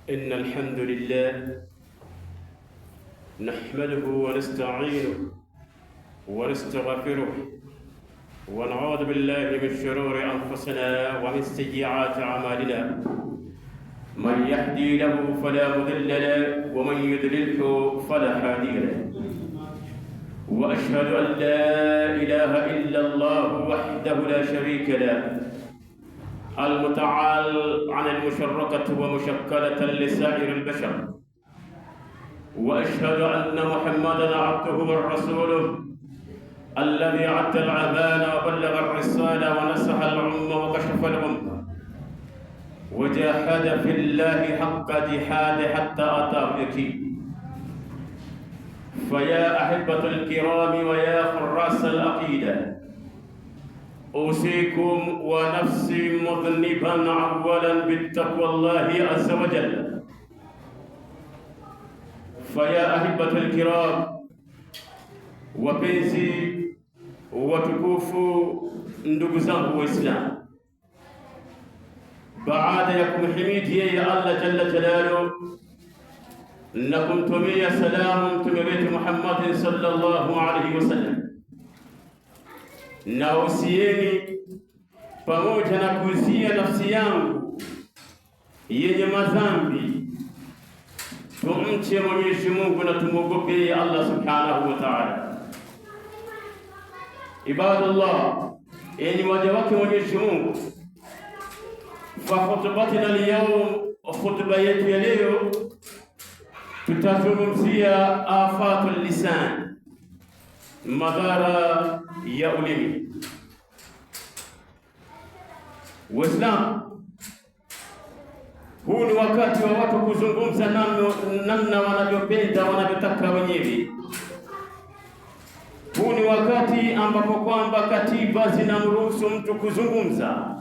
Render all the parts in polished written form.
إن الحمد لله نحمده ونستعينه ونستغفره ونعوذ بالله من شرور أنفسنا ومن سيئات أعمالنا. من يهدي له فلا مضل له ومن يضلله فلا هادي له. وأشهد أن لا إله إلا الله وحده لا شريك له المتعال عن المشركة ومشكلة لسائر البشر. وأشهد أن محمدًا عبده ورسوله الذي أدى الأمانة وبلغ الرسالة ونصح الأمة وكشف الأمة وجاهد في الله حق جهاده حتى أتاه اليقين. فيا أحبة الكرام ويا حراس العقيدة، أوصيكم ونفسي مذنبا أولا بالتقوى الله عز وجل. فيا أحبة الكرام، wapenzi watukufu, ndugu zangu Waislamu, baada ya kumhimidi yeye Allah jalla jalaluhu na kumtumia salamu mtume wetu Muhammad sallallahu alaihi wasallam, na usieni pamoja na kuuzia nafsi yangu yenye madhambi, tumche Mwenyezi Mungu na tumwogope Allah subhanahu wa ta'ala. Ibadallah, enyi waja wake Mwenyezi Mungu, fa khutbatina leo, khutba yetu ya leo tutazungumzia afatul lisan, madhara ya ulimi. Waislamu, huu ni wakati wa watu kuzungumza namna wanavyopenda, wanavyotaka wenyewe. Huu ni wakati ambapo kwamba katiba zinamruhusu mtu kuzungumza,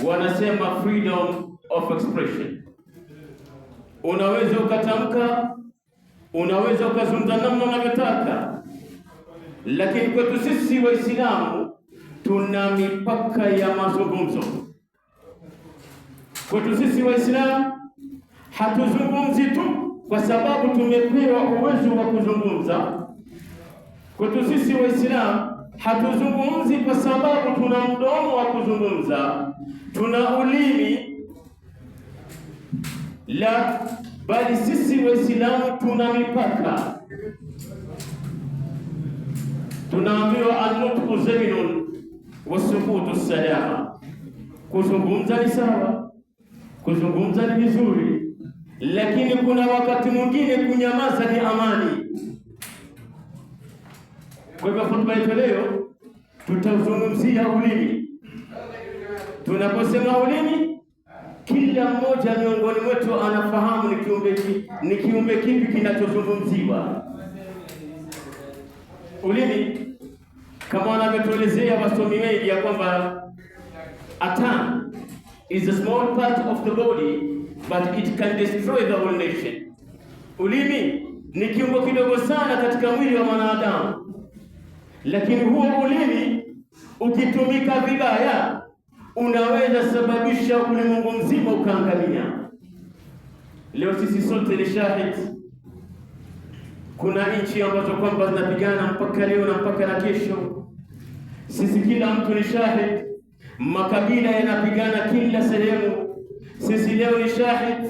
wanasema freedom of expression. Unaweza ukatamka, unaweza ukazungumza namna unavyotaka, lakini kwetu sisi Waislamu tuna mipaka ya mazungumzo. Kwetu sisi Waislamu hatuzungumzi tu kwa sababu tumepewa uwezo wa kuzungumza. Kwetu sisi Waislamu hatuzungumzi kwa sababu tuna mdomo wa kuzungumza, tuna ulimi, la, bali sisi Waislamu tuna mipaka. Tunaambiwa an-nutqu zainun was-sukutu salama. Kuzungumza ni sawa, kuzungumza ni vizuri, lakini kuna wakati mwingine kunyamaza ni amani. Kwa hivyo hotuba yetu leo tutazungumzia ulimi. Tunaposema ulimi, kila mmoja miongoni mwetu anafahamu ni kiumbe kipi kinachozungumziwa. Ulimi, kama wanavyotuelezea wasomi wengi ya kwamba a tongue is a small part of the body but it can destroy the whole nation. Ulimi ni kiungo kidogo sana katika mwili wa mwanadamu, lakini huo ulimi ukitumika vibaya unaweza sababisha ulimwengu mzima ukaangamia. Leo sisi sote ni shahidi. Kuna nchi ambazo kwamba zinapigana mpaka leo na mpaka na kesho. Sisi kila mtu ni shahidi. Makabila yanapigana kila sehemu. Sisi leo ni shahidi.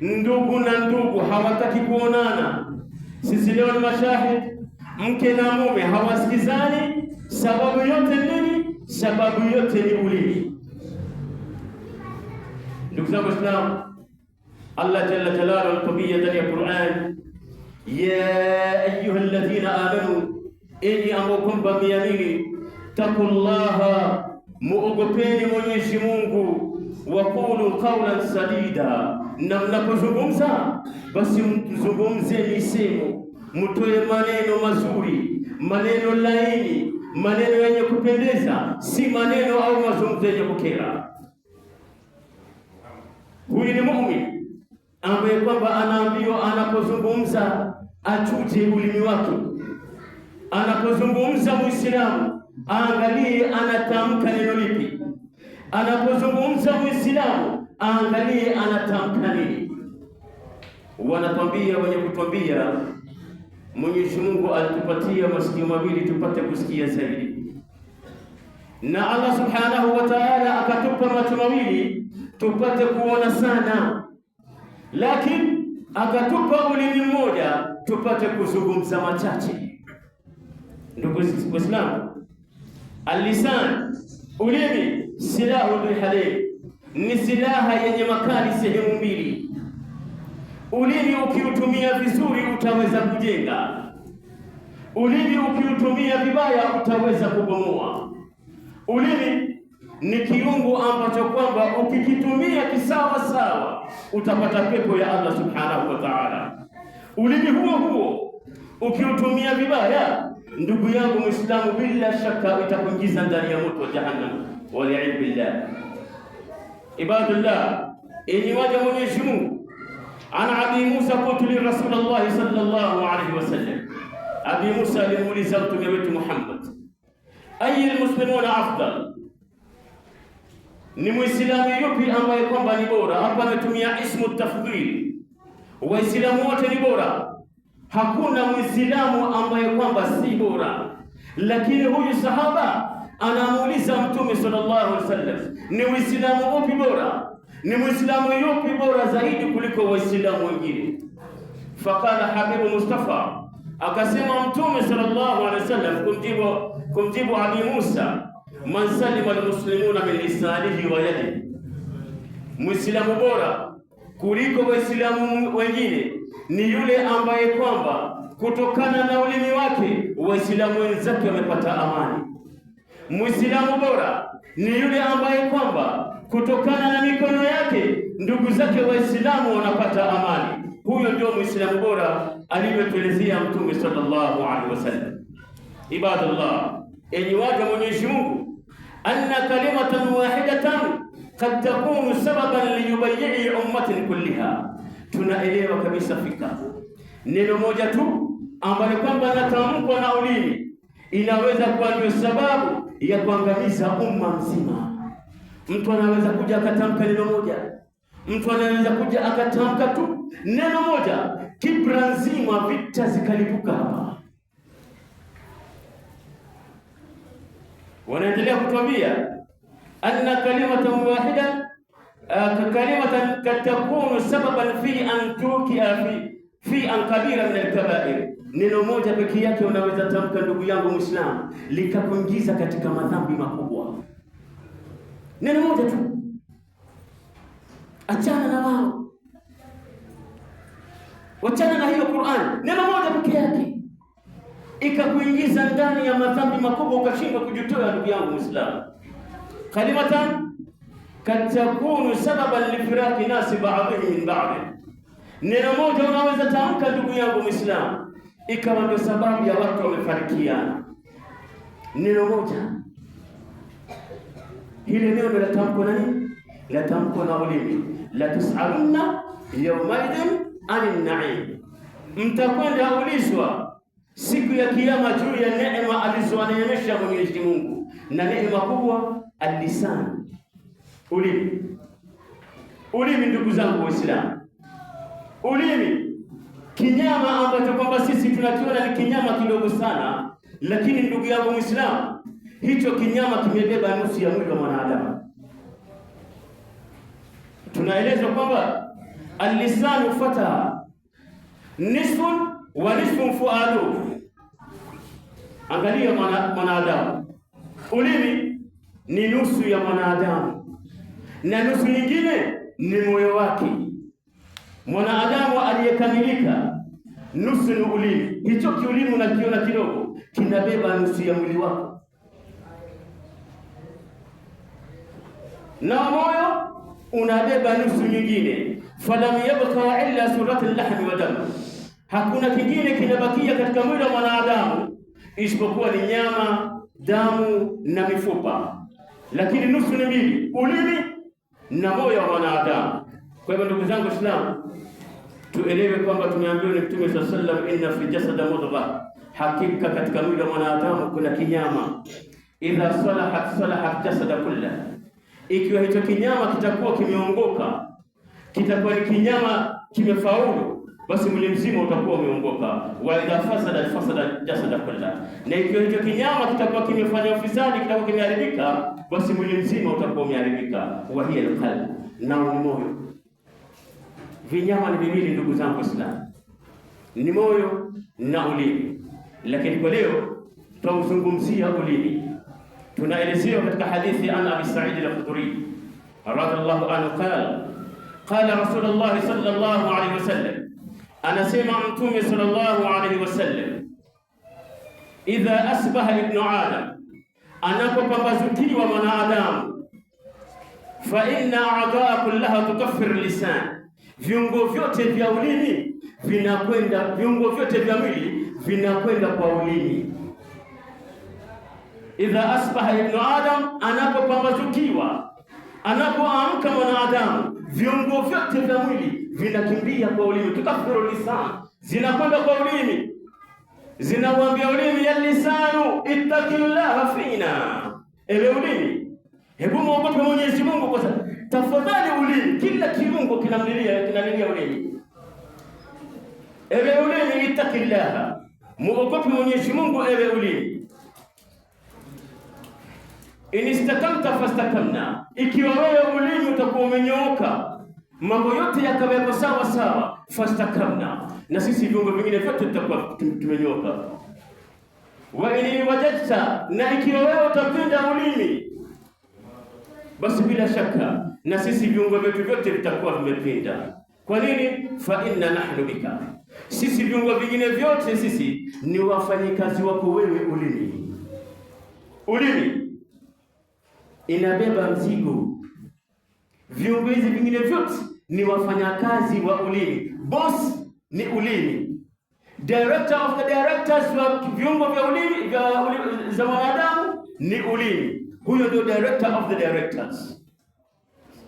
Ndugu na ndugu hawataki kuonana. Sisi leo ni mashahidi. Mke na mume hawasikizani. Sababu yote nini? Sababu yote ni ulimi. Ndugu zangu Waislamu, Allah jalla jalaluhu anatuambia ndani ya Qur'an, ya ayyuhalladhina amanu, enyi ambao kwamba mmeamini, taqullaha, muogopeni Mwenyezi Mungu, wa qulu qawlan sadida, na mnapozungumza basi mzungumze misemo, mtoe maneno mazuri, maneno laini, maneno yenye kupendeza, si maneno au mazungumzo yenye kukera. Huyu ni muumini ambaye kwamba anaambiwa anapozungumza achuje ulimi wake. Anapozungumza Muislamu aangalie anatamka neno lipi. Anapozungumza Muislamu aangalie anatamka nini. Wanatwambia wenye kutwambia, Mwenyezi Mungu alitupatia masikio mawili tupate kusikia zaidi, na Allah subhanahu wa ta'ala akatupa macho mawili tupate kuona sana, lakini akatupa ulimi mmoja tupate kuzungumza machache. Ndugu Waislamu, al-lisan, ulimi, silahu dhul, ni silaha yenye makali sehemu mbili. Ulimi ukiutumia vizuri utaweza kujenga, ulimi ukiutumia vibaya utaweza kubomoa. Ulimi ni kiungo ambacho kwamba ukikitumia kisawa sawa utapata pepo ya Allah subhanahu wa ta'ala. Ulimi huo huo ukiutumia vibaya, ndugu yangu Muislamu, bila shaka itakuingiza ndani ya moto wa jahannam, wali'idhu billah. Ibadullah, enyi waja Mwenyezi Mungu, ana Abi Musa qultu li Rasulillah sallallahu alayhi wasallam, Abi Musa alimuuliza mtume wetu Muhammad, ayi almuslimuna afdal, ni muislamu yupi ambaye kwamba ni bora? Hapa ametumia ismu tafdhil, waislamu wote ni bora, hakuna muislamu ambaye kwamba si bora. Lakini huyu sahaba anamuuliza mtume sallallahu alaihi wasallam, ni muislamu upi bora? Ni muislamu yupi bora zaidi kuliko waislamu wengine? Faqala habibu Mustafa, akasema mtume sallallahu alaihi wasallam kumjibu Abi Musa, man salima almuslimuna min lisanihi wa yadihi, muislamu bora kuliko waislamu wengine ni yule ambaye kwamba kutokana na ulimi wake waislamu wenzake wamepata amani. Muislamu bora ni yule ambaye kwamba kutokana na mikono yake ndugu zake waislamu wanapata amani. Huyo ndio muislamu bora alivyotuelezea mtume sallallahu alaihi wasallam. Ibadallah, enyi waja Mwenyezi Mungu, anna kalimatan wahidatan qad takunu sababan liyubayyi ummatin kulliha. Tunaelewa kabisa fika neno moja tu ambalo kwamba natamkwa na ulimi inaweza kuwa ndio sababu ya kuangamiza umma mzima. Mtu anaweza kuja akatamka neno moja, mtu anaweza kuja akatamka tu neno moja, kibra nzima vita zikalipuka hapa. Wanaendelea kutuambia anna kalimatan wahida kalimatan katakunu sababan fi an tukia fi an kabira min al-kaba'ir. Neno moja pekee yake unaweza tamka, ndugu yangu Muislamu, likakuingiza katika madhambi makubwa. Neno moja tu, achana na wao, wachana na hiyo Qur'an. Neno moja pekee yake ikakuingiza ndani ya madhambi makubwa, ukashindwa kujitoa. Ndugu yangu Muislamu, kalimatan katakunu sababan lifiraqi nasi ba'dihim min ba'd. Neno moja unaweza tamka, ndugu yangu Muislamu, ikawa ndio sababu ya watu wamefarikiana. Neno moja, hili neno latamkwa na nini? Latamkwa na ulimi. La tusaluna yawmaidin anin na'im, mtakwenda ulizwa siku ya kiyama juu ya neema alizowaneemesha Mwenyezi Mungu, na neema kubwa al-lisan, ulimi. Ulimi, ndugu zangu Waislamu, ulimi kinyama ambacho kwamba sisi tunakiona ni kinyama kidogo sana, lakini ndugu yangu Muislamu, hicho kinyama kimebeba nusu ya mwili wa mwanadamu. Tunaelezwa kwamba al-lisanu fataha nisfun wa nisfun fuadu. Angalia mwanadamu, ulimi ni nusu ya mwanadamu na nusu nyingine ni moyo wake. Mwanadamu aliyekamilika nusu ni ulimi. Hicho kiulimi unakiona kidogo, kinabeba nusu ya mwili wako, na moyo unabeba nusu nyingine. Falam yabqa illa suratul lahmi wa dam, hakuna kingine kinabakia katika mwili wa mwanadamu isipokuwa ni nyama, damu na mifupa, lakini nusu ni mbili, ulimi na moyo wa mwanadamu. Kwa hivyo ndugu zangu Waislamu, tuelewe kwamba tumeambiwa ni Mtume sallallahu alaihi wasallam, inna fi jasad mudghah, hakika katika mwili wa mwanadamu kuna kinyama. Idha salahat salahat jasada kullah, Ikiwa hicho kinyama kitakuwa kimeongoka, kitakuwa ni kinyama kimefaulu, basi mwili mzima utakuwa umeongoka. Wa idha fasada jasada kullah, na ikiwa hicho kinyama kitakuwa kimefanya ufisadi, kitakuwa kimeharibika, basi mwili mzima utakuwa umeharibika. Wa hiya alqalb, nao ni moyo. Vinyama ni viwili ndugu zangu Waislamu, ni moyo na ulimi. Lakini kwa leo tutauzungumzia ulimi. Tunaelezewa katika hadithi an Abi Sa'id al-Khudri radhiallahu anhu qala Rasulullah sallallahu alayhi wasallam, anasema Mtume sallallahu alayhi wasallam, idha asbaha ibnu adam, anapopambazukiwa mwanadamu, fa inna a'dha'a kullaha tukaffiru lisan, viungo vyote vya ulimi vinakwenda, viungo vyote vya mwili vinakwenda kwa ulimi. Idha asbaha ibnu adam, anapopambazukiwa, anapoamka mwanadamu, viungo vyote vya mwili vinakimbia kwa ulimi. Tukaffiru lisan, zinakwenda kwa ulimi, zinamwambia ulimi, ya lisanu ittaqillaha fina, ewe ulimi, hebu muogope Mwenyezi Mungu. Kwa sababu tafadhali ulimi, kila kiungo kinalilia ulimi. Ewe ulimi, ittaqillaha, muogope Mwenyezi Mungu ewe ulimi. In istakamta fastakamna, ikiwa wewe ulimi utakuwa umenyooka, mambo yote yakawa sawa sawa, fastakamna, na sisi viungo vingine vyote tutakuwa tumenyooka. Wa in wajadta, na ikiwa wewe utapinda ulimi, basi bila shaka na sisi viungo vyetu vyote vitakuwa vimepinda. Kwa nini? Fa inna nahnu bika, sisi viungo vingine vyote sisi ni wafanyikazi wako wewe ulimi. Ulimi inabeba mzigo, viungo hizi vingine vyote ni wafanyakazi wa ulimi. Boss ni ulimi, director of the directors wa viungo vya ulimi za mwanadamu ni ulimi. Huyo ndio director of the directors.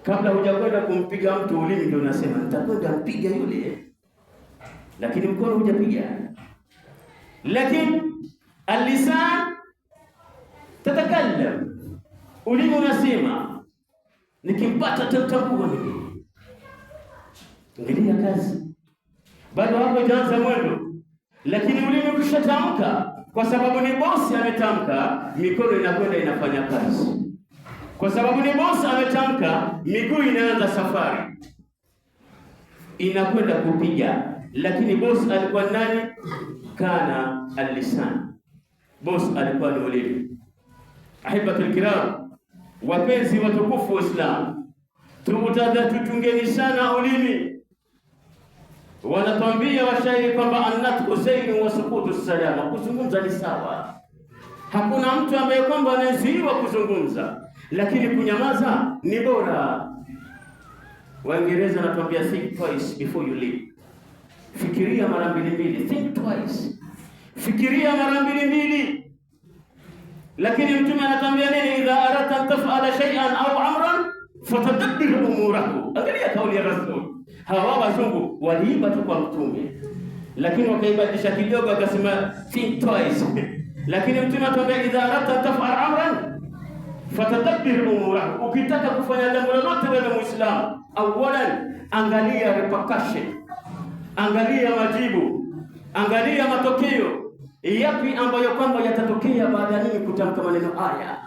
Kabla hujakwenda kumpiga mtu, ulimi ndio unasema nitakwenda mpiga yule, lakini mkono hujapiga. Lakini al-lisan tatakallam, ulimi unasema nikimpata tamtambua mimi. Angalia kazi, bado hapo hajaanza mwendo, lakini ulimi ukishatamka, kwa sababu ni bosi ametamka, mikono inakwenda inafanya kazi. Kwa sababu ni bosi ametamka, miguu inaanza safari, inakwenda kupiga. Lakini bosi alikuwa nani? Kana al-lisan, bosi alikuwa ni ulimi. Ahibatul kiram, wapenzi watukufu wa Islam, tutungeni sana ulimi. Wanatuambia washairi kwamba annatqu zainu wa sukutu salama, kuzungumza ni sawa. Hakuna mtu ambaye kwamba anazuiwa kuzungumza, lakini kunyamaza ni bora. Waingereza wanatuambia think twice before you leave, fikiria mara mbili. Think twice, fikiria mara mbili. Lakini Mtume anatuambia nini? Idha aradta an taf'ala shay'an aw amran fatadabbir umurahu. Angalia kauli ya Rasul. Hawa wazungu waliiba tu kwa Mtume, lakini wakaibadilisha kidogo, akasema think twice. Lakini Mtume anatuambia idha aradta an taf'ala amran fatadabbir umurahu. Ukitaka kufanya jambo lolote wewe Muislamu, awalan angalia repercussion, angalia majibu, angalia matokeo yapi ambayo kwamba yatatokea baada ya nini kutamka maneno haya.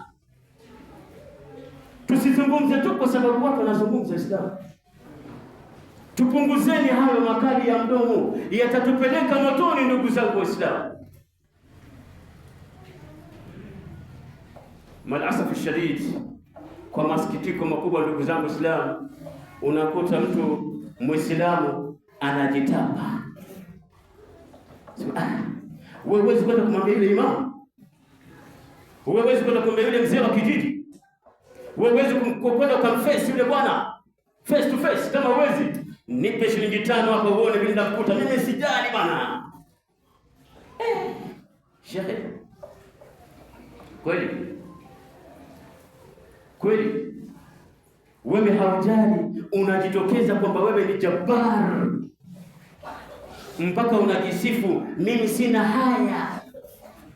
Tusizungumze tu kwa sababu watu wanazungumza Islam. Tupunguzeni hayo makali ya mdomo, yatatupeleka motoni ndugu zangu Waislamu. Malasafu shadid, kwa masikitiko makubwa ndugu zangu Waislamu, unakuta mtu Muislamu anajitapa. Wewe huwezi kwenda kumwambia yule imamu, wewe huwezi kwenda kumwambia yule mzee wa kijiji, wewe huwezi kwenda kumface yule bwana face to face. Kama huwezi, nipe shilingi 5 hapo uone vile ndakukuta. Mimi sijali bwana. Shehe, kweli wewe haujali, unajitokeza kwamba wewe ni jabbar, mpaka unajisifu, mimi sina haya,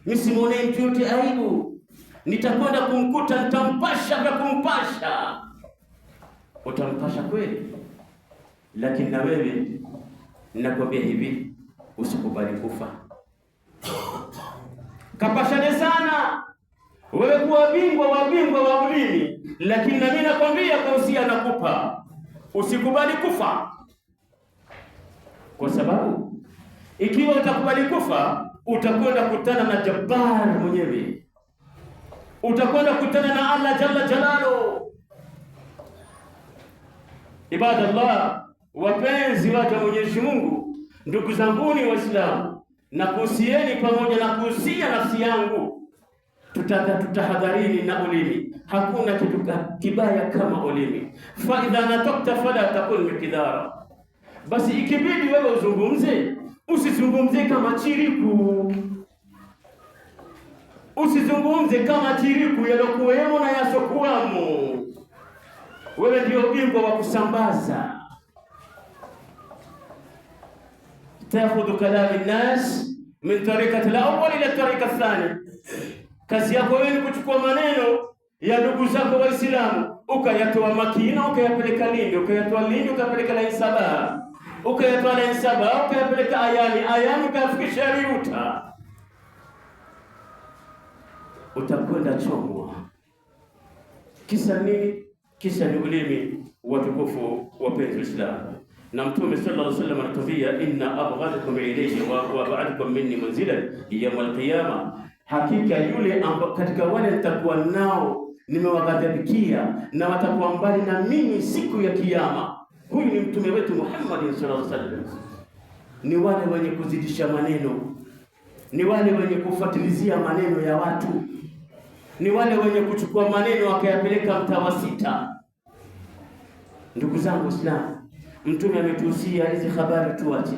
mimi simuone mtu yote aibu, nitakwenda kumkuta nitampasha vya kumpasha. utampasha kweli. Lakini na wewe ninakwambia hivi, usikubali kufa. Kapashane sana wewe kuwa bingwa wa ulimi, lakini na mimi nakwambia kwa usia nakupa, usikubali kufa, kwa sababu ikiwa utakubali kufa utakwenda kutana na Jabbar mwenyewe, utakwenda kutana na Allah jalla jalalu. Ibadallah, wapenzi wake Mwenyezi Mungu, ndugu zanguni Waislamu, na kuhusieni pamoja na kuhusia nafsi yangu, tutahadharini na ulimi. Hakuna kitu kibaya kama ulimi. Fa idha nataqta fala taqul mikidara, basi ikibidi wewe uzungumze, usizungumze kama chiriku, usizungumze kama chiriku yalokuwemo na yasokuwamo. Wewe ndio bingwa wa kusambaza. Takhudhu kalami nnas min tariqati al-awwal ila tariqa ath-thani. Kazi yako wewe ni kuchukua maneno ya ndugu zako Waislamu ukayatoa Makina ukayapeleka Lindi, ukayatoa Lindi ukayapeleka Lain Saba, ukayatoa Lain Saba ukayapeleka Ayani ukayafikisha Riuta. Utakwenda chomwa. Kisa nini? Kisa ni ulimi. Watukufu wapenzi Waislamu, na Mtume sallallahu alaihi wasallam anatubia, inna abghadakum ilayhi wa ba'dakum minni manzilan yawm al-qiyama, hakika yule katika wale nitakuwa nao nimewaghadhibikia na watakuwa mbali na mimi siku ya Kiyama. Huyu ni mtume wetu Muhammad sallallahu alaihi wasallam. Ni wale wenye kuzidisha maneno, ni wale wenye kufuatilizia maneno ya watu, ni wale wenye kuchukua maneno wakayapeleka mtawasita. Ndugu zangu Waislamu, Mtume ametuhusia hizi habari tuache.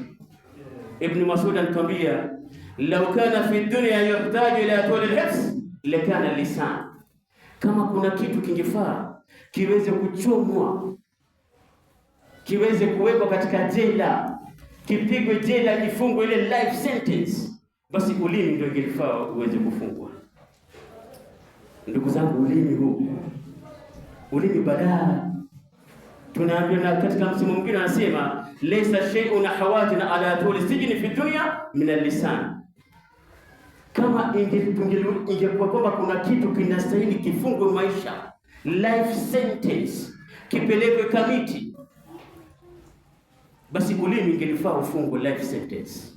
Ibn Mas'ud anatuambia, law kana fi dunya yahtaju ila tul al-hifz lakana lisan, kama kuna kitu kingefaa kiweze kuchomwa, kiweze kuwekwa katika jela, kipigwe jela, ifungwe ile life sentence, basi ulimi ndio ingefaa uweze kufungwa. Ndugu zangu, ulimi badaa. Tunaambiwa na katika msimu mwingine anasema, laysa shay'un hawatina ala tuli sijni fi dunya min al-lisan. Kama ingekuwa kwamba kuna kitu kinastahili kifungwe maisha, life sentence, kipelekwe kamiti, basi ulimi ingelifaa ufungwe life sentence.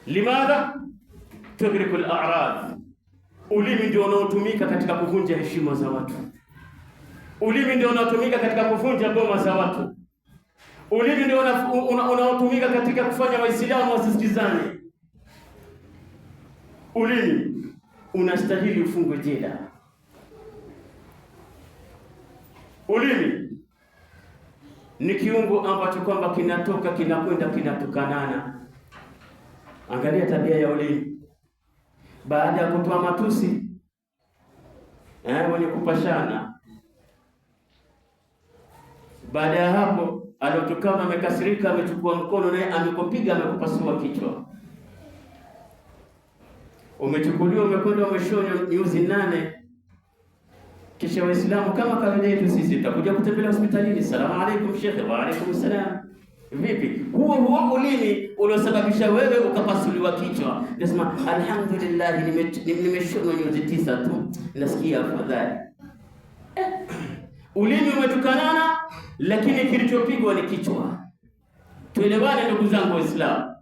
Limadha? Tudriku al-a'rad. Ulimi ndio unaotumika katika kuvunja heshima za watu. Ulimi ndio unaotumika katika kuvunja boma za watu. Ulimi ndio unaotumika katika kufanya Waislamu wasisikizane. Ulimi unastahili ufungwe jela. Ulimi ni kiungo ambacho kwamba kinatoka kinakwenda kinatukanana. Angalia tabia ya ulimi. Baada ya kutoa matusi, wenye kupashana, baada ya hapo alotokana amekasirika, amechukua mkono naye amekupiga, amekupasua kichwa. Umechukuliwa, umekwenda, umeshonywa nyuzi 8. Kisha Waislamu kama kawaida yetu sisi tutakuja kutembelea hospitalini, salamu alaykum shekhe. Wa alaykum salam. Vipi? Huo ulimi uliosababisha wewe ukapasuliwa kichwa, nasema alhamdulillah, nimeshonywa nyuzi 9 tu, nasikia afadhali. Ulimi umetukanana, lakini kilichopigwa ni kichwa. Tuelewane ndugu zangu Waislamu,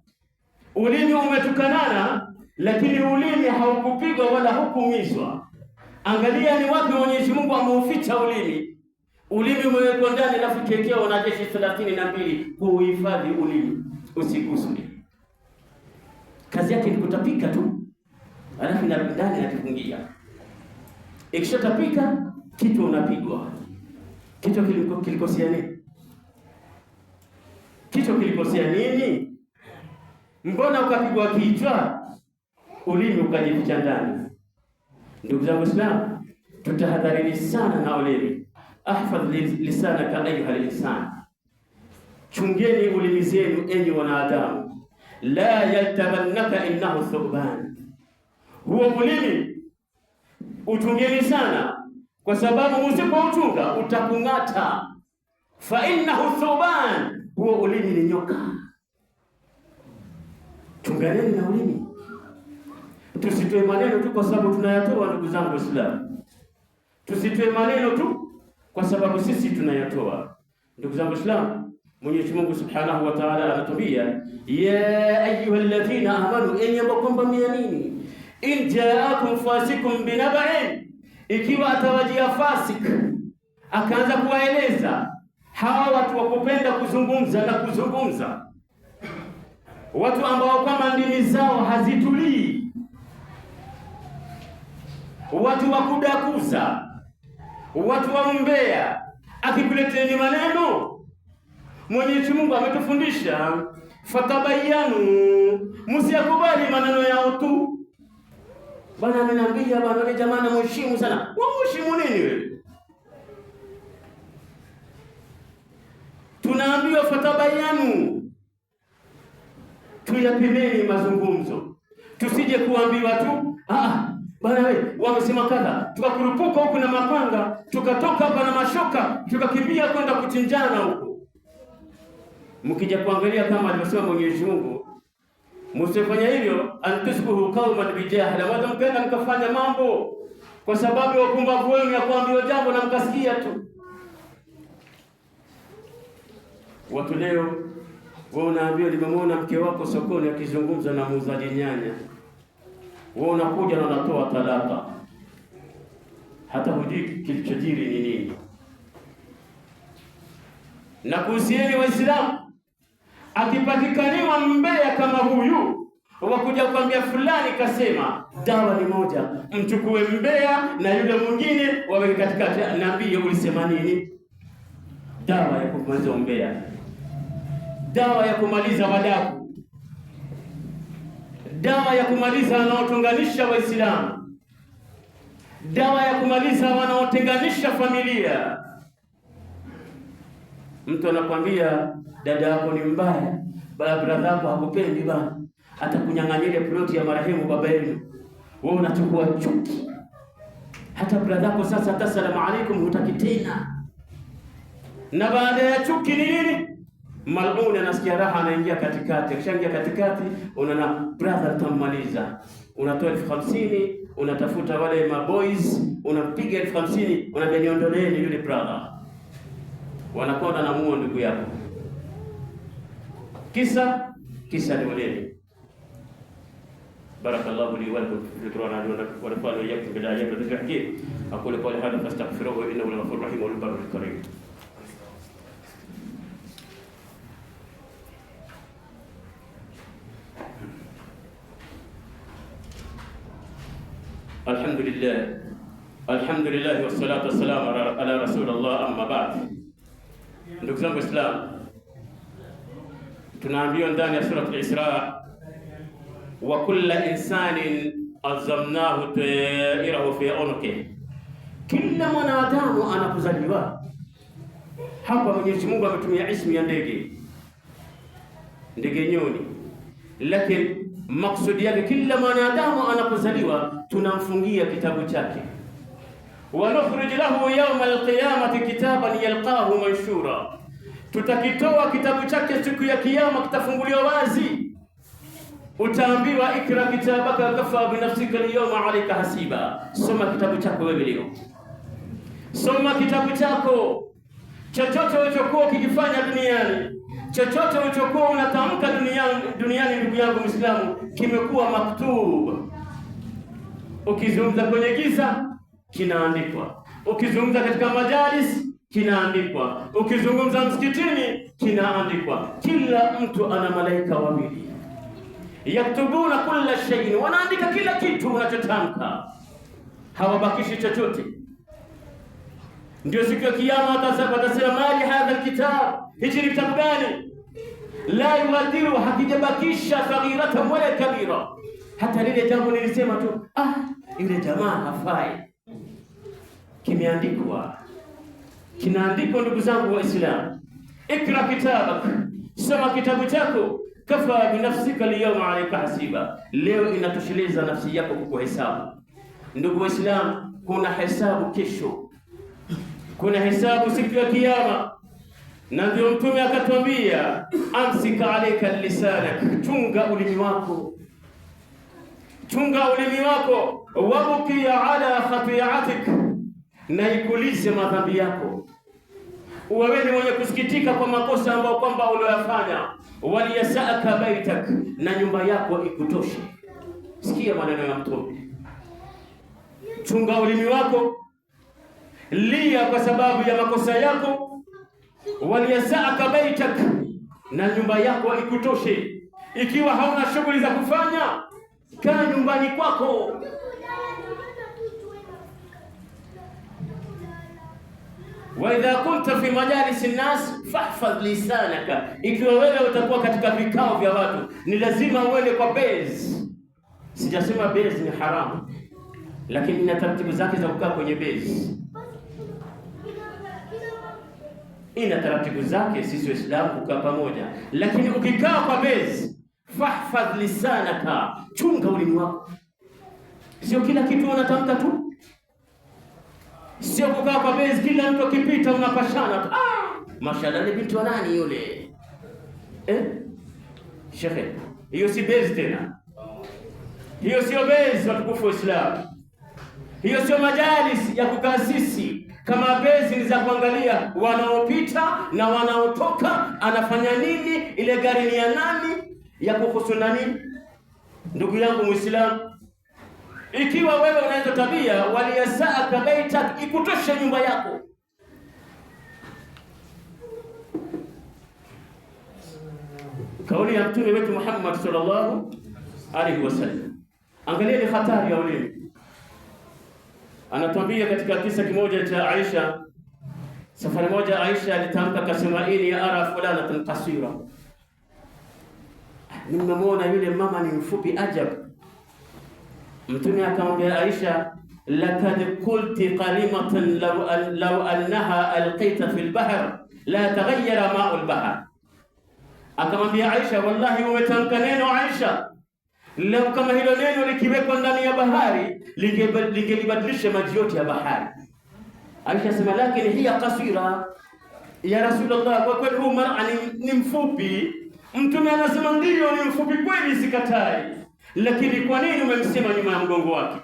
ulimi umetukanana, lakini ulimi haukupigwa wala hukumizwa. Angalia ni wapi Mwenyezi Mungu ameuficha ulimi. Ulimi umewekwa ndani, alafu kekea wanajeshi 32 kuhifadhi ulimi usiguswe. Kazi yake ni kutapika tu, alafu ndani anakifungia. Ikishatapika kichwa unapigwa. Kichwa kilikosea nini? Kichwa kilikosea nini? Mbona ukapigwa kichwa, ulimi ukajificha ndani? Ndugu zangu Waislamu, tutahadharini sana na ulimi. Ahfadh lisanaka ayuha al-insan, chungeni ulimi zenu enyi wanadamu. La yaltabannaka innahu thuban, huo ulimi uchungeni sana, kwa sababu usipouchunga utakung'ata. fa innahu thuban, huo ulimi ni nyoka. Chunganeni na ulimi, tusitoe maneno tu kwa sababu tunayatoa. Ndugu zangu Waislamu, tusitoe maneno tu kwa sababu sisi tunayatoa. Ndugu zangu Waislamu, Mwenyezi Mungu Subhanahu wa Ta'ala anatuambia, ya ayyuhalladhina amanu, enyi ambao kwamba mmeamini, in ja'akum fasikum binaba'in, ikiwa atawajia fasik akaanza kuwaeleza hawa watu wakupenda kuzungumza na kuzungumza, watu ambao kama ndimi zao hazitulii, watu wa kudakuza, watu wa umbea, akikuleteni maneno. Mwenyezi Mungu ametufundisha fatabayanu, msiyakubali maneno yao tu. Bwana ameniambia bwana, ni jamaa na mheshimu sana. Mheshimu nini wewe? Tunaambiwa fatabayanu, tuyapimeni mazungumzo, tusije kuambiwa tu bwana wewe wamesema kadha, tukakurupuka huku na mapanga, tukatoka hapa na mashoka, tukakimbia kwenda kuchinjana huko. Mkija kuangalia kama alivyosema Mwenyezi Mungu, msifanye hivyo, antusbuhu qauman bijahla, wala mkaenda mkafanya mambo kwa sababu ya upumbavu wenu ya kuambiwa jambo na mkasikia tu. Watu leo wewe unaambiwa nimemwona mke wako sokoni akizungumza na muuzaji nyanya, wewe unakuja na unatoa talaka, hata hujui kilichojiri ni nini. Na kuhusieni Waislamu, akipatikaniwa mbea kama huyu wakuja kuambia fulani kasema, dawa ni moja, mchukue mbea na yule mwingine wawe katikati, naambie ulisema nini. Dawa ya kumaliza mbea, dawa ya kumaliza wadaku, dawa ya kumaliza wanaotunganisha Waislamu, dawa ya kumaliza wanaotenganisha familia. Mtu anakwambia dada yako ni mbaya, brother yako hakupendi bana, atakunyang'anyia ploti ya marehemu baba yenu, wewe unachukua chuki. Hata brother yako sasa hata salamu alaykum hutaki tena. Na baada ya chuki ni nini? Mal'un anasikia raha, anaingia katikati. Akishaingia katikati, unaona brother tammaliza, unatoa 50,000, unatafuta wale maboys, unapiga 50,000, unaambia niondoleeni yule brother. Wanakwenda na muo ndugu yako, kisa ni uleni. Barakallahu li wa lakum fi Qur'an wa nafa'ana wa iyyakum bil ayati wa dhikril hakim. Aqulu qawli hadha fastaghfiruhu innahu al-ghafurur rahim wal barrul karim. Alhamdulillah wassalatu wassalamu ala rasulillah, amma ba'd. Ndugu zangu Waislamu, tunaambiwa ndani ya sura al-Isra, wa kulla insanin alzamnahu ta'irahu fi unuki, kila mwanadamu anapozaliwa. Hapa Mwenyezi Mungu ametumia ismu ya ndege nyoni, lakini maksudi yake kila mwanadamu anapozaliwa tunamfungia kitabu chake. Wa nukhrij lahu yawma al-qiyamati kitaban yalqahu manshura, tutakitoa kitabu chake siku ya kiyama, kitafunguliwa wazi. Utaambiwa ikra kitabaka kafa bi nafsika al-yawma alayka hasiba, soma kitabu chako wewe leo, soma kitabu chako. Chochote ulichokuwa ukifanya duniani, chochote ulichokuwa unatamka duniani, ndugu yangu Muislamu, kimekuwa maktub. Ukizungumza kwenye giza kinaandikwa, ukizungumza katika majalis kinaandikwa, ukizungumza msikitini kinaandikwa. Kila mtu ana malaika wawili, yaktubuna kulla shay'in, wanaandika kila kitu unachotamka, hawabakishi chochote. Ndio siku ya kiyama watasema mali hadha alkitab, hichi ni kitabu gani? La yughadiru, hakijabakisha saghiratan wala kabira, hata lile jambo nilisema tu yule jamaa hafai, kimeandikwa, kinaandikwa. Ndugu zangu Waislamu, ikra kitabak, soma kitabu chako, kafa bi nafsika al-yawma alayka hasiba, leo inatosheleza nafsi yako kukuhesabu. Ndugu Waislamu, kuna hesabu kesho, kuna hesabu siku ya kiyama. Na ndio Mtume akatwambia, amsika alayka lisanak, chunga ulimi wako, chunga ulimi wako, wabki ala khati'atik, na ikulize madhambi yako, wewe ni mwenye kusikitika kwa makosa ambayo kwamba uliyofanya. Waliyasaka baitak, na nyumba yako ikutoshe. Sikia maneno ya Mtume, chunga ulimi wako, lia kwa sababu ya makosa yako. Waliyasaka baitak, na nyumba yako ikutoshe. Ikiwa hauna shughuli za kufanya, kaa nyumbani kwako. Wa idha kunta fi majalisi nnas fahfadh lisanaka, ikiwa wewe utakuwa katika vikao vya watu, ni lazima uende kwa base. Sijasema base ni haramu, lakini ina taratibu zake za kukaa kwenye base. Ina taratibu zake, sisi Waislamu kukaa pamoja, lakini ukikaa kwa base, fahfadh lisanaka, chunga ulimi wako. Sio kila kitu unatamka tu, sio kukaa kwa base kila mtu akipita unapashana. Mashallah, ni binti wa nani yule? Shekhe, hiyo si base tena, hiyo sio base. Watukufu wa Islam, hiyo sio majalis ya kukaa sisi. Kama base ni za kuangalia wanaopita na wanaotoka, anafanya nini, ile gari ni ya nani, ya kuhusu nani. Ndugu yangu Muislamu, ikiwa wewe unaanza tabia, waliyasaka baitak, ikutoshe nyumba yako. Kauli ya Mtume wetu Muhammad sallallahu alaihi wasallam. Angalia ni hatari ya ulimi. Anatuambia katika kisa kimoja cha Aisha, safari moja Aisha alitamka kasema, ini ara fulanatan qasira, nimemwona yule mama ni mfupi ajabu. Mtume akamwambia Aisha, lakad qulti kalimatan law annaha alqaita fi albahr la taghayyara ma'u albahr. Akamwambia Aisha, wallahi umetamka neno Aisha, leo kama hilo neno likiwekwa ndani ya bahari lingelibadilisha maji yote ya bahari. Aisha sema, lakini hiya qasira ya Rasulullah, kwa kweli huyu mara ni mfupi. Mtume anasema ndio ni mfupi kweli, sikatai, lakini kwa nini umemsema nyuma ya mgongo wake?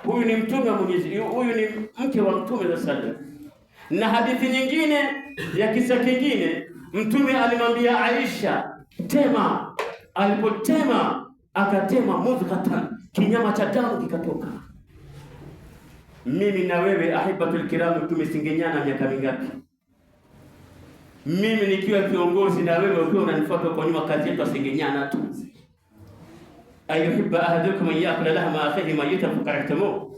Huyu ni mtume wa Mwenyezi, huyu ni mke wa Mtume sallallahu alaihi wasallam. Na hadithi nyingine ya kisa kingine, Mtume alimwambia Aisha, tema. Alipotema akatema mudghatan, kinyama cha damu kikatoka. Mimi na wewe ahibatul kiram tumesingenyana miaka mingapi? Mimi nikiwa kiongozi na wewe ukiwa unanifuata kwa nyuma, kazi yetu asingenyana tu. Ayuhibba ahadukum an yakula lahma akhihi mayitan fakarihtumu.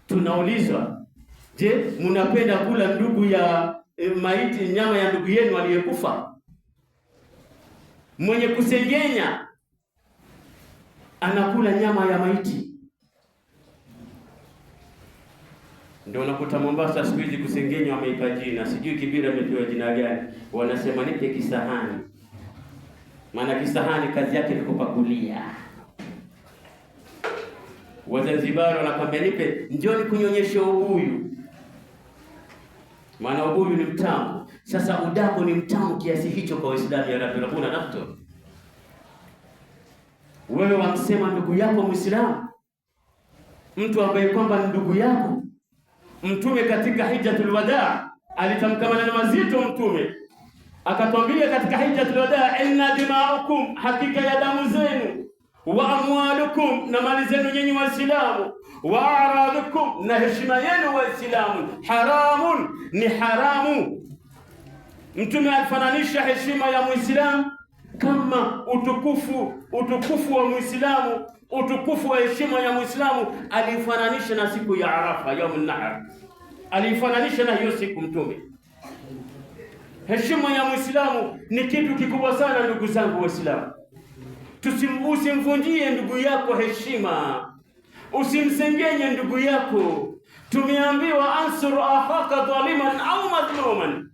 Tunaulizwa, je, mnapenda kula ndugu ya maiti, nyama ya ndugu yenu aliyekufa? Mwenye kusengenya anakula nyama ya maiti. Ndio unakuta Mombasa siku hizi kusengenya wameipa jina, sijui Kibira amepewa jina gani, wanasema nipe kisahani. Maana kisahani kazi yake ni kupakulia. Wazanzibari wanakwambia nipe, njoni kunyonyesha ubuyu, maana ubuyu ni mtamu. Sasa udaku ni mtamu kiasi hicho kwa Waislamu, ya Rabbi rabbuna nafto. Wewe wamsema ndugu yako Muislamu, mtu ambaye kwamba ndugu yako. Mtume katika hijjatul wadaa alitamka maneno mazito. Mtume akatwambia katika hijjatul wadaa, inna dima'ukum, hakika ya damu zenu, wa amwalukum, na mali zenu nyinyi Waislamu, wa a'radukum, na heshima yenu Waislamu, haramun, ni haramu. Mtume alifananisha heshima ya Muislamu kama utukufu wa Muislamu, utukufu wa heshima ya Muislamu alifananisha na siku ya Arafa, yaumun nahar. Alifananisha na hiyo siku Mtume. Heshima ya Muislamu ni kitu kikubwa sana, ndugu zangu Waislamu. Usimvunjie ndugu yako heshima, usimsengenye ndugu yako. Tumeambiwa ansur akhaka dhaliman au madhluman,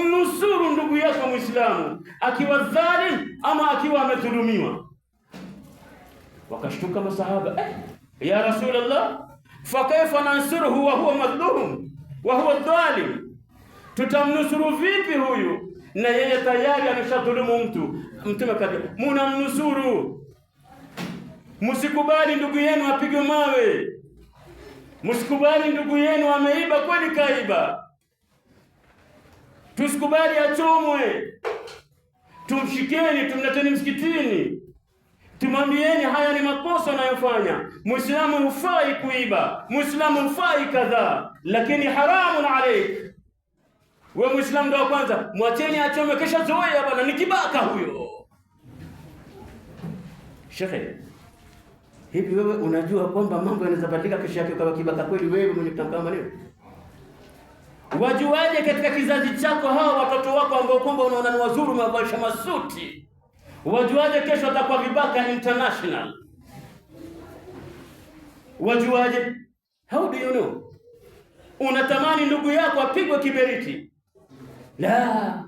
unusuru ndugu yako Muislamu akiwa dhalim ama akiwa amedhulumiwa. Wakashtuka masahaba, ya Rasulullah, fa kaifa nansuruhu wa huwa madhlum wa huwa dhalim? Tutamnusuru vipi huyu na yeye tayari ameshadhulumu mtu? Mtume akasema munamnusuru. Msikubali ndugu yenu apigwe mawe, msikubali ndugu yenu ameiba kweli kaiba, tusikubali achomwe. Tumshikeni, tumleteni msikitini, tumwambieni haya ni makosa unayofanya. Muislamu hufai kuiba, Muislamu hufai kadhaa, lakini haramun alayk. Wewe Muislamu ndio kwanza, mwacheni achome, kesha zoea bwana, ni kibaka huyo. Shekhe, hivi wewe unajua kwamba mambo yanaweza badilika kesho yake kama kibaka kweli? Wewe mwenye kutamka maneno, wajuaje katika kizazi chako hawa watoto wako ambao kwamba unaona ni wazuri, mabasha masuti, wajuaje kesho watakuwa vibaka international? Wajuaje? How do you know? Unatamani ndugu yako apigwe kiberiti? La,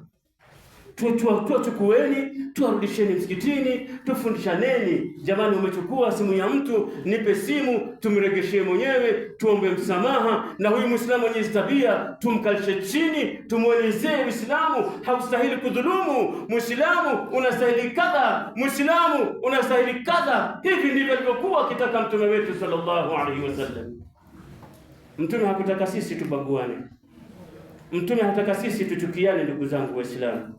tuchukueni, tuarudisheni msikitini, tufundishaneni. Jamani, umechukua simu ya mtu, nipe simu, tumregeshee mwenyewe, tuombe msamaha. Na huyu Muislamu mwenye tabia tumkalishe chini, tumuelezee Uislamu haustahili kudhulumu, Muislamu unastahili kadha, Muislamu unastahili kadha. Hivi ndivyo alivyokuwa akitaka mtume wetu sallallahu alaihi wasallam. Mtume hakutaka sisi tubaguane, mtume hataka sisi tuchukiane. Ndugu zangu Waislamu,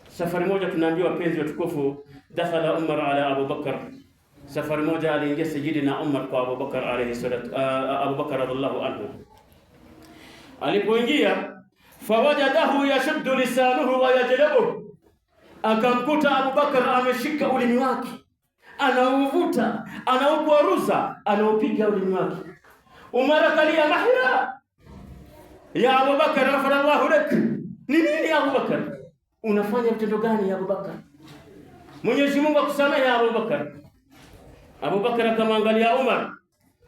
safari moja tunaambiwa wapenzi watukufu, dakhala Umar ala Abu Bakar. Safari moja aliingia Sayyidina Umar kwa Abu Bakar alayhi salatu Abu Bakar radhiallahu anhu. Alipoingia, fawajadahu yashuddu lisanuhu wa yajlabuhu, akamkuta Abu Bakar ameshika ulimi wake, anauvuta, anaukwaruza, anaupiga ulimi wake. Umar akalia mahira, ya Abu Bakar ghafarallahu lak. Ni nini Abu Bakar? Unafanya vitendo gani ya Abu Bakar? Mwenyezi Mungu akusamehe ya Abu Bakar. Abu Bakar akamwangalia Umar.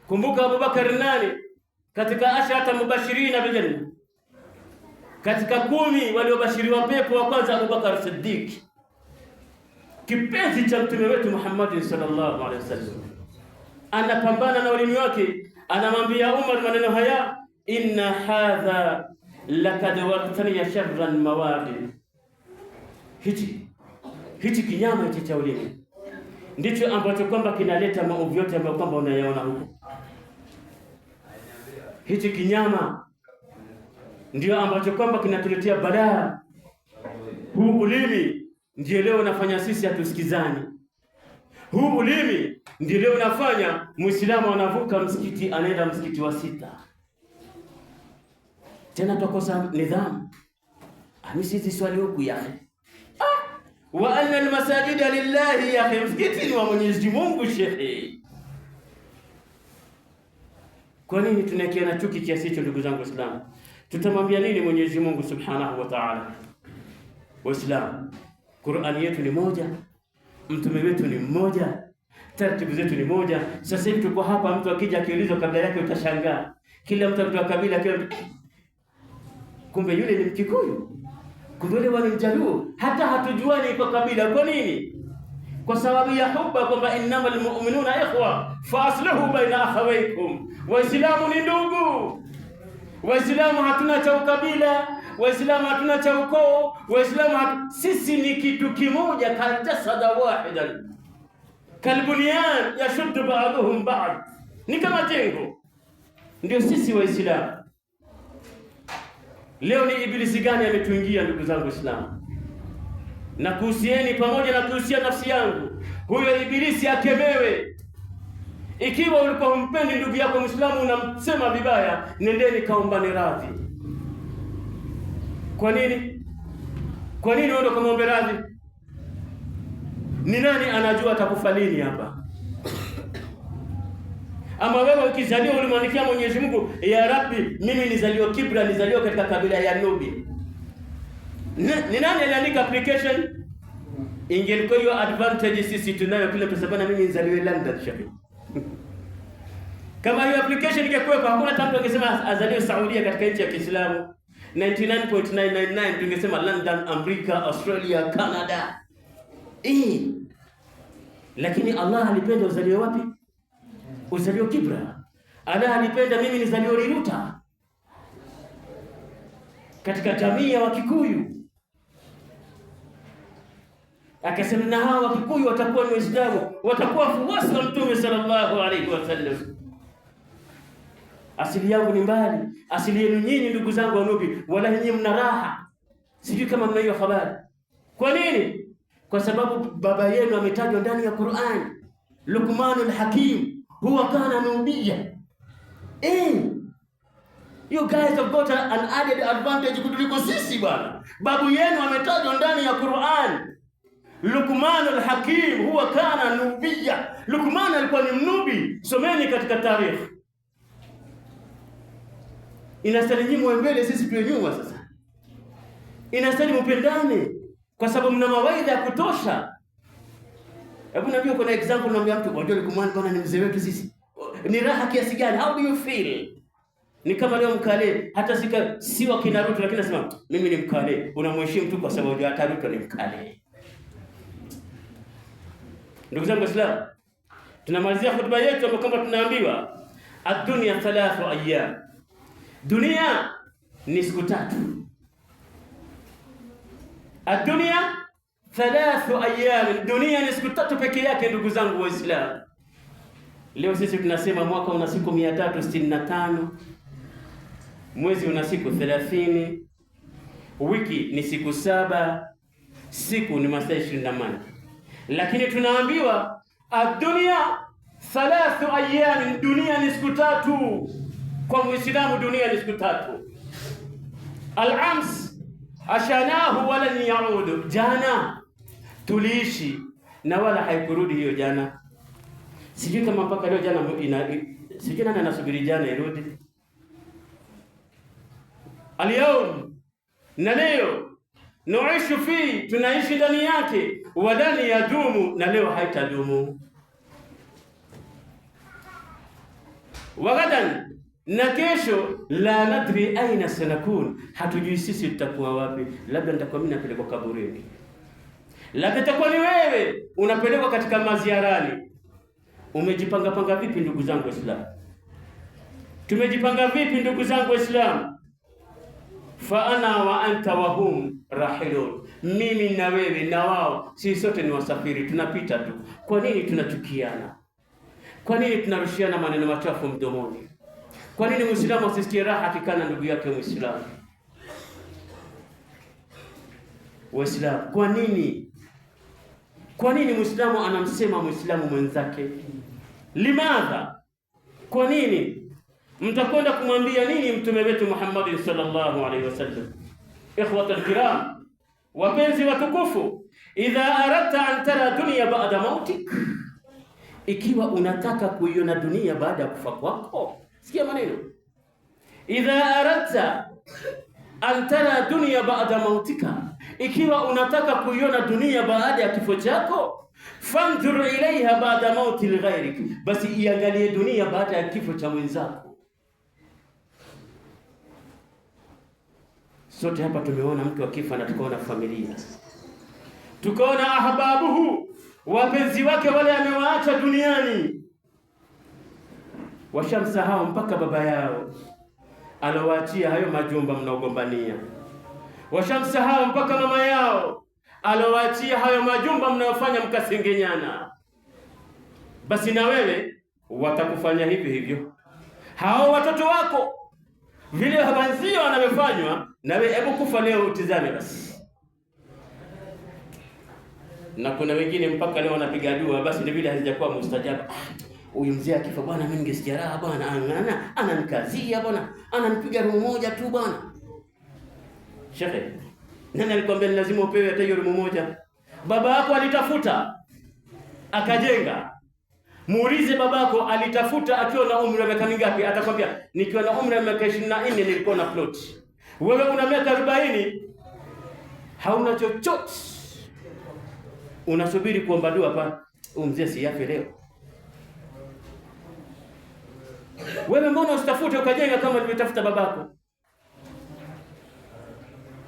Kumbuka Abu Bakar nani? Katika ashara mubashirina bil janna, katika 10 waliobashiriwa pepo wa kwanza Abu Bakar Siddiq, kipenzi cha mtume wetu Muhammad sallallahu alaihi wasallam. Anapambana na ulimi wake, anamwambia Umar maneno haya, inna hadha lakad waqtani sharran mawadi. Hichi kinyama hichi cha ulimi ndicho ambacho kwamba kinaleta maovu yote ambayo kwamba unayaona huko. Hichi kinyama ndio ambacho kwamba kinatuletea balaa. Huu ulimi ndio leo unafanya sisi hatusikizani. Huu ulimi ndio leo unafanya Muislamu anavuka msikiti anaenda msikiti wa 6. Tena tukosa nidhamu. Sisi swali huku ya wa anna almasajida lillahi, ya msikiti ni wa Mwenyezi Mungu. Shehe, kwa nini tunakiana chuki kiasi hicho? Ndugu zangu Waislamu, tutamwambia nini Mwenyezi Mungu Subhanahu wa Ta'ala? Waislamu, Qur'ani yetu ni moja, mtume wetu ni mmoja, taratibu zetu ni moja. Sasa hivi tuko hapa, mtu akija akiulizwa kabila yake utashangaa. Kila mtu kutoka kabila, kila kumbe yule ni Mkikuyu, kumbe yule ni Mjaluo, hata hatujuani kwa kabila. Kwa nini? Kwa sababu ya huba, kwamba innamal mu'minuna ikhwa fa aslihu baina akhawaykum. Waislamu ni ndugu. Waislamu hatuna cha ukabila, Waislamu hatuna cha ukoo, Waislamu sisi ni kitu kimoja, kaljasada wahidan kalbunyan yashuddu ba'dhum ba'd, ni kama jengo. Ndio sisi Waislamu. Leo ni ibilisi gani ametuingia ndugu zangu Waislamu? Na kuhusieni pamoja na kuhusia nafsi yangu, huyo ibilisi akemewe. Ikiwa ulikuwa humpendi ndugu yako Muislamu, unamsema vibaya, nendeni kaombane radhi. Kwa nini? Kwa nini uende kaombe radhi? Ni nani anajua atakufa lini hapa? Ama wewe ukizaliwa ulimwandikia Mwenyezi Mungu, ya Rabbi, mimi nizaliwa Kibra, nizaliwa katika kabila ya Nubi. Ni nani aliandika application? Ingelikuwa hiyo advantage sisi tunayo kile tusabana, mimi nizaliwe London shafi. Kama hiyo application ingekuwa, hakuna tamko angesema azaliwe Saudia katika nchi ya Kiislamu. 99.999 tungesema London, Amerika, Australia, Canada. Lakini Allah alipenda uzaliwe wapi? Uzaliwe Kibra. Allah alipenda mimi nizaliwe Riruta. katika jamii ya Wakikuyu, akasema na hawa Wakikuyu watakuwa ni Waislamu, watakuwa wafuasi wa Mtume sallallahu alaihi wasallam. Asili yangu ni mbali, asili yenu nyinyi ndugu zangu wa Nubi, wala nyinyi mna raha. Sijui kama mna hiyo habari. Kwa nini? Kwa sababu baba yenu ametajwa ndani ya Qur'an, Luqmanul Hakim huwa kana nubiyya. You guys have got an added advantage kutuliko sisi bwana. Babu yenu ametajwa ndani ya Qur'an, Luqmanul Hakim huwa kana nubiyya. Luqman alikuwa ni mnubi. Someni katika tarikhi. Inastahili nyinyi muwe mbele, sisi tuwe nyuma. Sasa inastahili mpendane kwa sababu mna mawaidha ya kutosha. Hebu najua kuna example, naambia mtu unajua Luqman bwana ni mzee wetu sisi. Ni raha kiasi gani? How do you feel? Ni kama leo Mkale, hata si wa kina Ruto, lakini nasema mimi ni Mkale. Unamheshimu tu kwa sababu hata Ruto ni Mkale. Ndugu zangu Waislamu, tunamalizia hotuba yetu ambapo kama tunaambiwa ad-dunya 3 ayyam. Dunia ni siku 3. Ad-dunya 3 ayyam. Dunia ni siku 3 peke yake ndugu zangu Waislamu. Leo sisi tunasema mwaka una siku 365, mwezi una siku 30, wiki ni siku 7, siku ni masaa 24. Lakini tunaambiwa ad-dunya 3 ayyam, dunia ni siku 3. Kwa Muislamu dunia ni siku 3. Al-ams ashanahu wala yaud. Jana tuliishi na wala haikurudi hiyo jana. Sijui kama mpaka leo jana sijui nani anasubiri jana irudi. Al-yawm, na leo nuishu fi, tunaishi ndani yake, wadani yadumu, na leo haitadumu. Wagadan, na kesho, la nadri aina sanakun, hatujui sisi tutakuwa wapi. Labda nitakuwa mimi napelekwa kaburini, labda itakuwa ni wewe unapelekwa katika maziarani. Umejipanga panga vipi ndugu zangu Waislamu? Tumejipanga vipi ndugu zangu Waislamu? Fa ana wa anta wa hum rahilun, mimi na wewe na wao, sisi sote ni wasafiri, tunapita tu. Kwa nini tunachukiana? Kwa nini tunarushiana maneno machafu mdomoni? Kwa nini Muislamu asisikie raha akikana ndugu yake Muislamu? Waislamu, kwa nini? Kwa nini Muislamu anamsema Muislamu mwenzake? Limadha? Kwa nini? Mtakwenda kumwambia nini mtume wetu Muhammad sallallahu alaihi wasallam? Ikhwatul kiram, wapenzi watukufu, idha aradta an tara dunya ba'da mautik, ikiwa unataka kuiona dunia baada ya kufa kwako, sikia maneno. Idha aradta an tara dunya ba'da mautika, ikiwa unataka kuiona dunia baada ya kifo chako, fanzur ilaiha ba'da mauti ghairik, basi iangalie dunia baada ya kifo cha mwenzako. Sote hapa tumeona mtu akifa na tukaona familia, tukaona ahbabuhu, wapenzi wake wale amewaacha duniani, washamsahau mpaka baba yao alowaachia hayo majumba mnaogombania, washamsahau mpaka mama yao alowaachia hayo majumba mnayofanya mkasengenyana. Basi na wewe watakufanya hivi hivyo. Hao watoto wako vile habanzio wanavyofanywa, na wewe hebu kufa leo utizame basi. Na kuna wengine mpaka leo wanapiga dua, basi ni vile hazijakuwa mustajaba. Huyu mzee akifa bwana, mimi ningesikia raha bwana, ananikazia bwana, ananipiga rumu moja tu bwana. Sheikh, nani alikwambia ni lazima upewe hata hiyo rumu moja? Baba yako alitafuta akajenga. Muulize babako alitafuta akiwa na umri wa miaka mingapi, atakwambia nikiwa na umri wa miaka 24 nilikuwa na plot. Wewe una miaka 40, hauna chochote, unasubiri kuomba dua hapa, mzee si yafe leo. Wewe mbona usitafute ukajenga kama ulivyotafuta babako?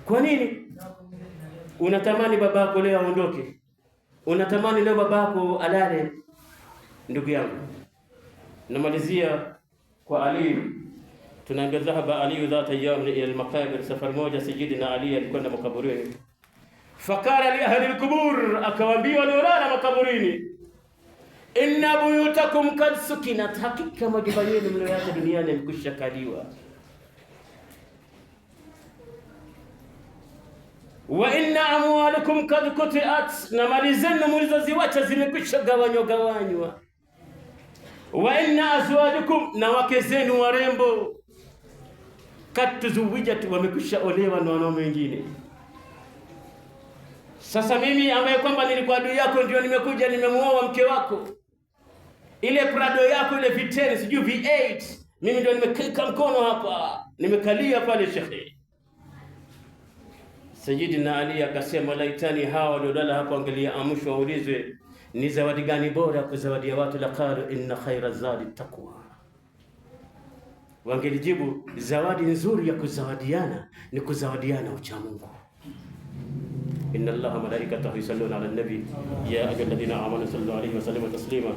Kwa nini? Unatamani babako leo aondoke, unatamani leo babako alale. Ndugu yangu, namalizia kwa Ali tunaambia dhahaba Ali dhata yawm ila al-maqabir, safar moja Sayyidina Ali alikwenda makaburini. Fakala li ahli al-qubur, akawaambia waliolala makaburini, inna buyutakum kad sukinat, hakika majumba yenu mlioacha duniani yamekwisha kaliwa. Wa inna amwalukum kad kutiat, na mali zenu mlizoziwacha zimekwisha gawanywa. Wa inna azwajukum, na wake zenu warembo, kad tuzuwijat, wamekwisha olewa na wanaume wengine. Sasa mimi ambaye kwamba nilikuwa adui yako ndio nimekuja nimemuoa mke wako, ile Prado yako ile V10 sijui V8, mimi ndio nimekeka mkono hapa, nimekalia pale shekhe. Sayyidina Ali akasema, laitani hawa waliolala hapa wangeliamshwa waulizwe ni zawadi gani bora kuzawadia watu, la qalu inna khaira zadi taqwa, wangelijibu zawadi nzuri ya kuzawadiana ni kuzawadiana ucha Mungu. إن الله وملائكته يصلون على النبي يا أيها الذين آمنوا صلوا عليه وسلموا تسليما.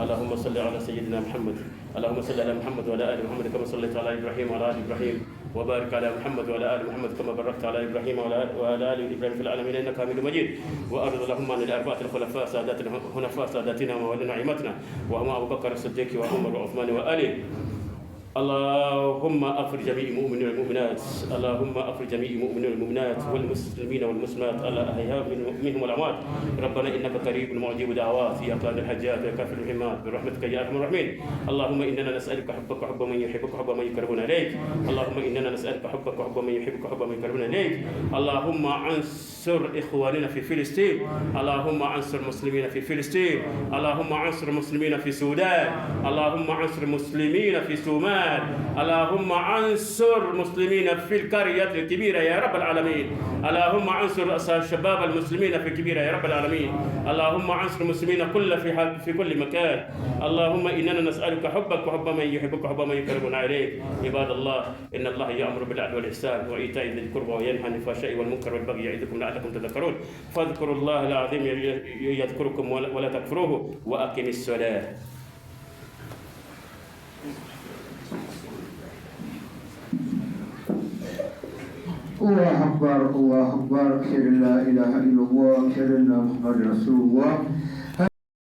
اللهم صل على سيدنا محمد، اللهم صل على محمد وعلى آل محمد كما صليت على إبراهيم وعلى آل إبراهيم، وبارك على محمد وعلى آل محمد كما باركت على إبراهيم وعلى آل إبراهيم في العالمين إنك حميد مجيد. وأرض اللهم عن الأربعة الخلفاء ساداتنا وولينا نعمتنا، وهم أبو بكر الصديق وعمر وعثمان وآله. اللهم اغفر جميع المؤمنين والمؤمنات، اللهم اغفر جميع المؤمنين والمؤمنات والمسلمين والمسلمات الاحياء منهم والاموات. ربنا انك قريب مجيب دعوات، يا قاضي الحاجات ويا كافر الحمات، برحمتك يا ارحم الراحمين. اللهم اننا نسالك حبك وحب من يحبك وحب من يقربون اليك. اللهم اننا نسالك حبك وحب من يحبك وحب من يقربون اليك. اللهم انصر اخواننا في فلسطين، اللهم انصر المسلمين في فلسطين، اللهم انصر المسلمين في السودان، اللهم انصر المسلمين في سومال، اللهم انصر المسلمين في القرية الكبيرة يا رب العالمين. اللهم انصر شباب المسلمين في الكبيرة يا رب العالمين. اللهم انصر المسلمين في كل مكان. اللهم اننا نسألك حبك وحب من يحبك وحب من يقربون اليك. عباد الله، ان الله يأمر بالعدل والإحسان وإيتاء ذي القربى وينهى عن الفحشاء والمنكر والبغي يعظكم لعلكم تذكرون. فاذكروا الله العظيم يذكركم ولا تكفروه، وأقم الصلاة. الله أكبر الله أكبر، أشهد أن لا إله إلا الله، أشهد أن محمد رسول الله.